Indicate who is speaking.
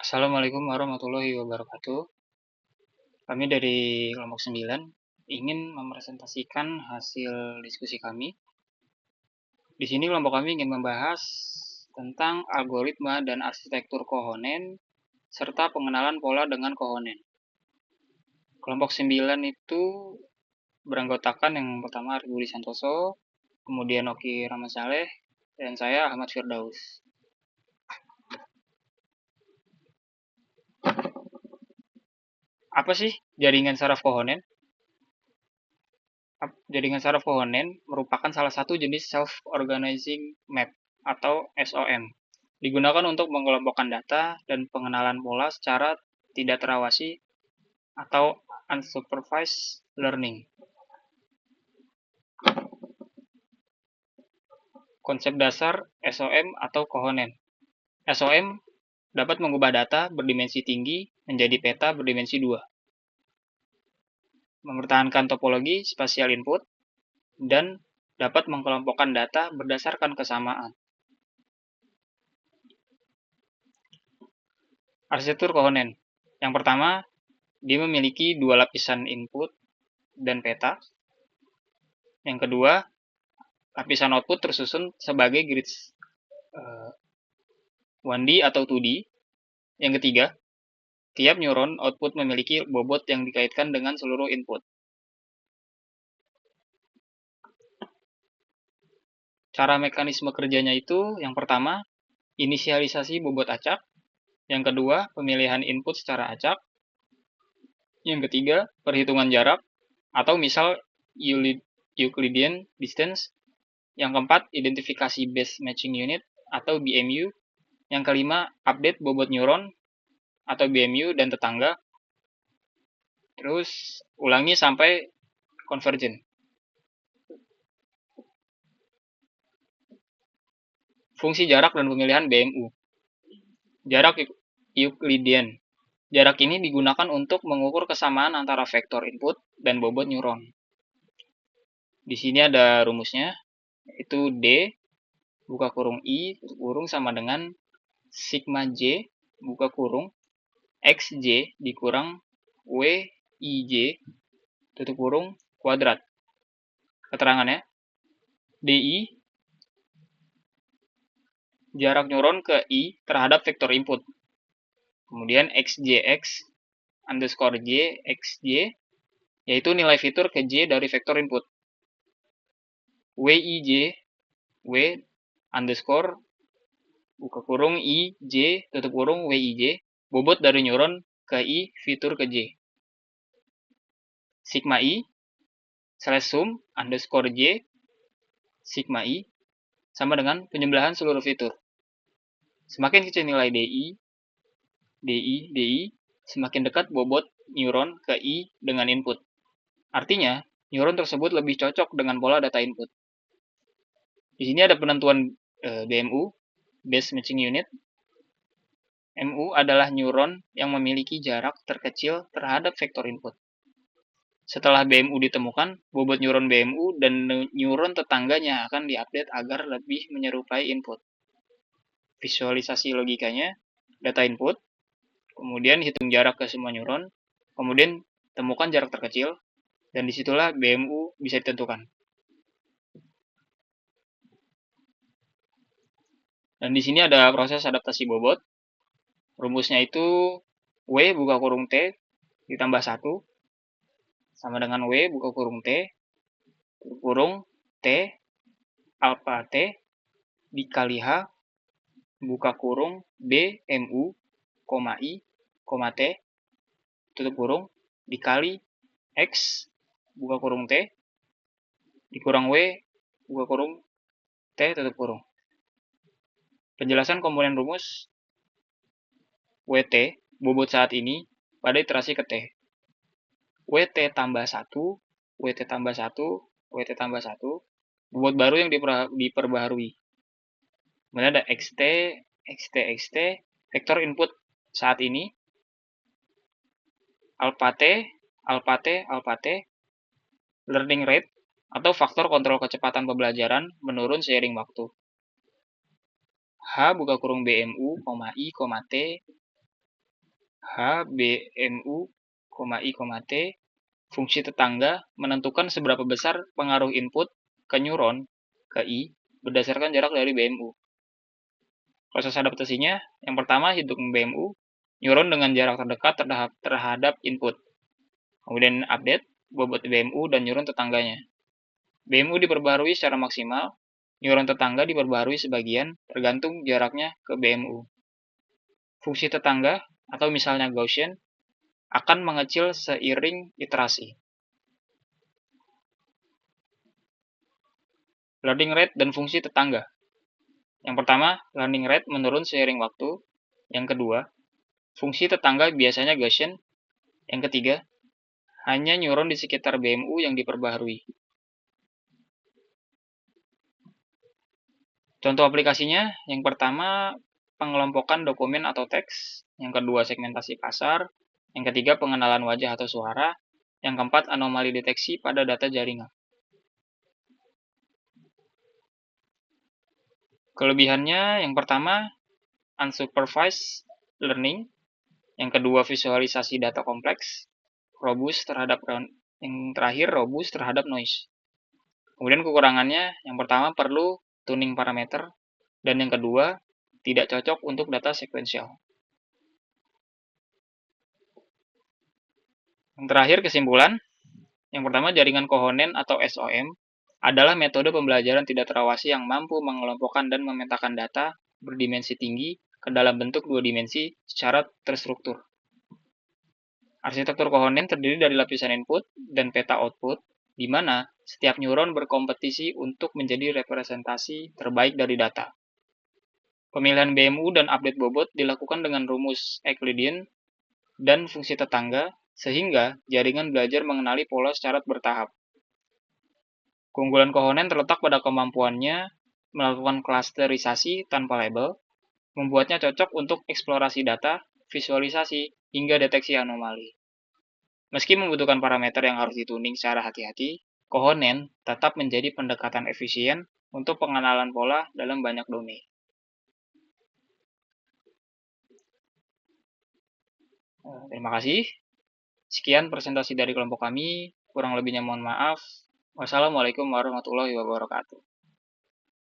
Speaker 1: Assalamualaikum warahmatullahi wabarakatuh. Kami dari kelompok 9 ingin mempresentasikan hasil diskusi kami. Di sini kelompok kami ingin membahas tentang algoritma dan arsitektur kohonen serta pengenalan pola dengan kohonen. Kelompok 9 itu beranggotakan yang pertama Arif Budi Santoso, kemudian Oki Rahmat Saleh, dan saya Ahmad Firdaus. Apa sih jaringan saraf kohonen? Jaringan saraf kohonen merupakan salah satu jenis self-organizing map atau SOM. Digunakan untuk mengelompokkan data dan pengenalan pola secara tidak terawasi atau unsupervised learning. Konsep dasar SOM atau kohonen. SOM dapat mengubah data berdimensi tinggi menjadi peta berdimensi 2. Mempertahankan topologi spasial input dan dapat mengelompokkan data berdasarkan kesamaan. Arsitektur kohonen. Yang pertama, dia memiliki dua lapisan input dan peta. Yang kedua, lapisan output tersusun sebagai grids 1D atau 2D. Yang ketiga, tiap neuron output memiliki bobot yang dikaitkan dengan seluruh input. Cara mekanisme kerjanya itu, yang pertama, inisialisasi bobot acak. Yang kedua, pemilihan input secara acak. Yang ketiga, perhitungan jarak, atau misal Euclidean distance. Yang keempat, identifikasi base matching unit, atau BMU. Yang kelima, update bobot neuron, atau BMU dan tetangga. Terus, ulangi sampai convergent. Fungsi jarak dan pemilihan BMU. Jarak Euclidean. Jarak ini digunakan untuk mengukur kesamaan antara vektor input dan bobot neuron. Di sini ada rumusnya, yaitu D buka kurung I tutup kurung sama dengan sigma J buka kurung XJ dikurang WIJ tutup kurung kuadrat. Keterangannya, DI jarak neuron ke I terhadap vektor input. Kemudian XJX underscore J XJ yaitu nilai fitur ke J dari vektor input. WIJ W underscore buka kurung I J tutup kurung WIJ bobot dari neuron ke I fitur ke J. Sigma I slash sum underscore J sigma I sama dengan penjumlahan seluruh fitur. Semakin kecil nilai DI, semakin dekat bobot neuron ke I dengan input. Artinya, neuron tersebut lebih cocok dengan pola data input. Di sini ada penentuan BMU, Base Matching Unit. MU adalah neuron yang memiliki jarak terkecil terhadap vektor input. Setelah BMU ditemukan, bobot neuron BMU dan neuron tetangganya akan diupdate agar lebih menyerupai input. Visualisasi logikanya, data input, kemudian hitung jarak ke semua neuron, kemudian temukan jarak terkecil, dan disitulah BMU bisa ditentukan. Dan di sini ada proses adaptasi bobot. Rumusnya itu W buka kurung T ditambah 1 sama dengan W buka kurung T kurung T alpha T dikali H buka kurung BMU, I, T tutup kurung dikali X buka kurung T dikurang W buka kurung T tutup kurung. Penjelasan komponen rumus WT bobot saat ini pada iterasi ke T. WT tambah 1, WT tambah 1, WT tambah 1, bobot baru yang diperbaharui. Kemudian ada XT, XT, XT, vektor input saat ini, alpha T, alpha T, alpha T, learning rate, atau faktor kontrol kecepatan pembelajaran menurun seiring waktu. H buka kurung BMU, I, T, H, BMU, I, T. Fungsi tetangga menentukan seberapa besar pengaruh input ke neuron ke I berdasarkan jarak dari BMU. Proses adaptasinya, yang pertama hitung BMU, neuron dengan jarak terdekat terhadap input. Kemudian update bobot BMU dan neuron tetangganya. BMU diperbarui secara maksimal, neuron tetangga diperbarui sebagian tergantung jaraknya ke BMU. Fungsi tetangga, atau misalnya Gaussian, akan mengecil seiring iterasi. Learning rate dan fungsi tetangga. Yang pertama, learning rate menurun seiring waktu. Yang kedua, fungsi tetangga biasanya Gaussian. Yang ketiga, hanya neuron di sekitar BMU yang diperbaharui. Contoh aplikasinya, yang pertama, pengelompokan dokumen atau teks. Yang kedua, segmentasi pasar. Yang ketiga, pengenalan wajah atau suara. Yang keempat, anomali deteksi pada data jaringan. Kelebihannya, yang pertama, unsupervised learning. Yang kedua, visualisasi data kompleks. Yang terakhir, robust terhadap noise. Kemudian kekurangannya, yang pertama perlu tuning parameter, dan yang kedua, tidak cocok untuk data sekuensial. Yang terakhir, kesimpulan. Yang pertama, jaringan kohonen atau SOM adalah metode pembelajaran tidak terawasi yang mampu mengelompokkan dan memetakan data berdimensi tinggi ke dalam bentuk dua dimensi secara terstruktur. Arsitektur kohonen terdiri dari lapisan input dan peta output, di mana setiap neuron berkompetisi untuk menjadi representasi terbaik dari data. Pemilihan BMU dan update bobot dilakukan dengan rumus Euclidean dan fungsi tetangga, sehingga jaringan belajar mengenali pola secara bertahap. Keunggulan kohonen terletak pada kemampuannya melakukan klasterisasi tanpa label, membuatnya cocok untuk eksplorasi data, visualisasi, hingga deteksi anomali. Meski membutuhkan parameter yang harus dituning secara hati-hati, kohonen tetap menjadi pendekatan efisien untuk pengenalan pola dalam banyak domain. Terima kasih. Sekian presentasi dari kelompok kami. Kurang lebihnya mohon maaf. Wassalamualaikum warahmatullahi wabarakatuh.